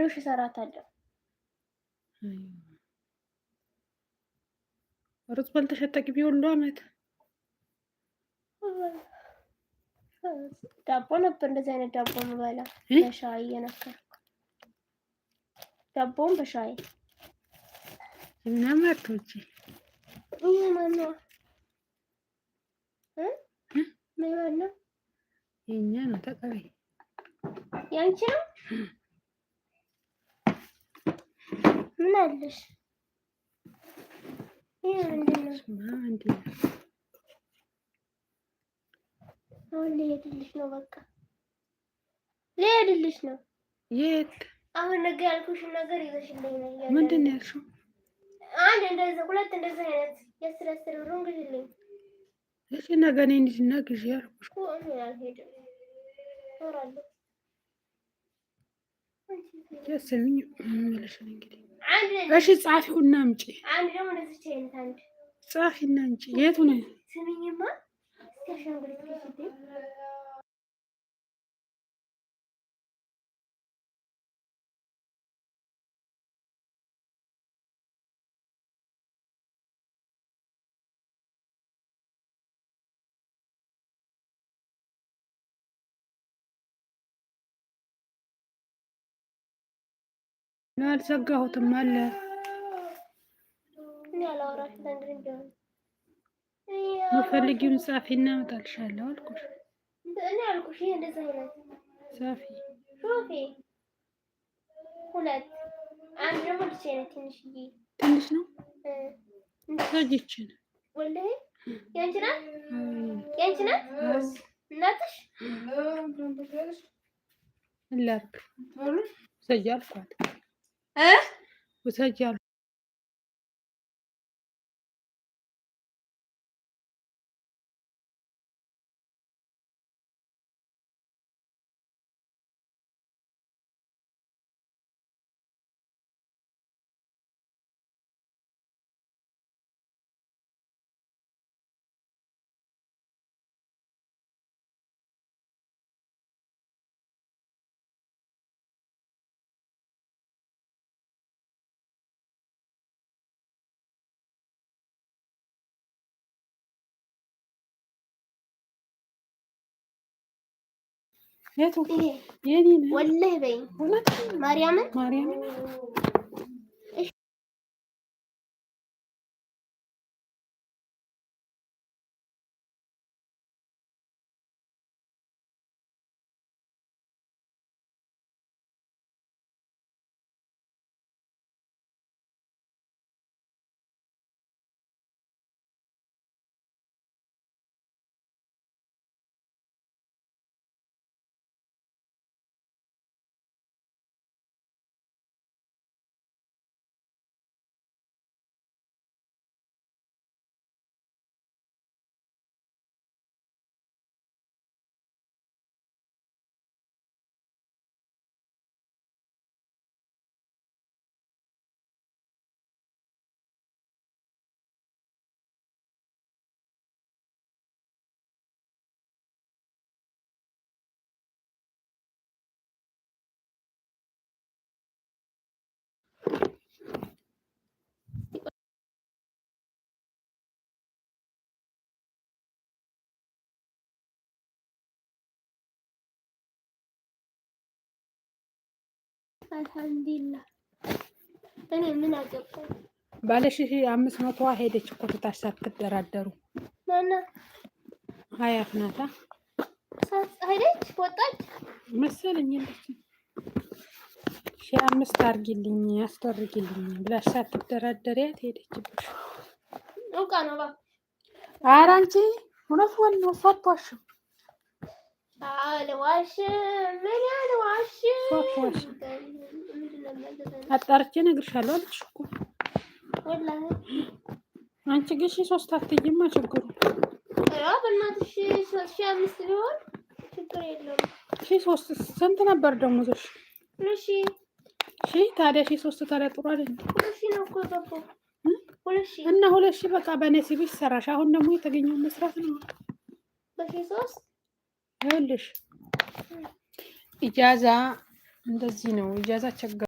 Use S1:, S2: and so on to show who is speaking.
S1: በ100 ሺህ እሰራታለሁ።
S2: ሩዝ በልተሽ አታውቂም? ሁሉ አመት
S1: ዳቦ ነበር እንደዚህ አይነት ዳቦ የምበላ በሻይ እየነከርኩ ዳቦውን በሻይ
S2: እና ማርቶች
S1: ማነው ማነው
S2: የእኛ ነው። ተቀበይ።
S1: ያንቺ ነው። ምን አለሽ? ይሄ ምንድን ነው? አሁን ልሄድልሽ ነው። በቃ ልሄድልሽ ነው።
S2: የት?
S1: አሁን ነገ ያልኩሽን ነገር ይዘሽልኝ ነው።
S2: ምንድን ነው ያልሽው?
S1: አንድ እንደዚህ ሁለት እንደዚህ አይነት የስለስል ብሩን ግዢልኝ።
S2: እሺ ነገ ነኝ እንዲና ግዢ ያልኩሽ
S1: እኮ እኔ አልሄድም። እኖራለሁ።
S2: ያስልኝ ምንልሽን እንግዲህ እሺ ጻፊውና አምጪ።
S1: አንድ ደግሞ እንደዚህ አይነት አንድ
S2: ጻፊና አምጪ። የቱ ነው?
S1: ስሚኝማ እስከሻንጉሊት ግዢልኝ።
S2: አልዘጋሁትም አለ።
S1: እኔ አላወራሽ ዘንድሮ እንደው
S2: የምፈልጊውን ጻፊና እመጣልሻለሁ አልኩሽ።
S1: እኔ አልኩሽ ይሄ እንደዛ አይነት
S2: ጻፊ
S1: ሾፊ ሁለት አንድ ደግሞ እንደዚህ አይነት ትንሽዬ
S2: ትንሽ ነው። ሰጅችን
S1: ወላሂ ያንቺ ናት ያንቺ ናት እናትሽ
S2: ላርክ ሰጃልኳት ወሰጃል የቱ የኔ ነው
S1: ወላሂ በይ ማርያምን
S2: ማርያምን
S1: አልሐምዱሊላህ እኔ ምን አገባኝ።
S2: ባለሽ 500 ሄደች እኮ ትታሽ ሳትደራደሩ
S1: ማና
S2: ሀያት ናታ
S1: ሄደች ወጣች
S2: መሰለኝ። እንደዚህ 5 አርጊልኝ አስደርጊልኝ ብላሽ ሳትደራደሪያት ሄደችብሽ።
S1: አውቃ ነው ባ
S2: ኧረ አንቺ እውነቱን ነው ሳትዋሽም
S1: አልዋሽም ምን አልዋሽም።
S2: አጣርቼ እነግርሻለሁ አለች እኮ
S1: ወላሂ።
S2: አንቺ ግን 3 አትይማ ችግሩ።
S1: ኧረ በእናትሽ 5 ቢሆን ችግር የለውም።
S2: 3 ስንት ነበር ደሞዝሽ?
S1: እሺ
S2: ታዲያ 3 ታዲያ ጥሩ አይደል?
S1: እሺ ነው እኮ ገባሁ።
S2: እና 2 በቃ በነሲብሽ ሰራሽ። አሁን ደግሞ የተገኘው መስራት ነው።
S1: በ3
S2: ይኸውልሽ ኢጃዛ እንደዚህ ነው። ኢጃዛ ቸገ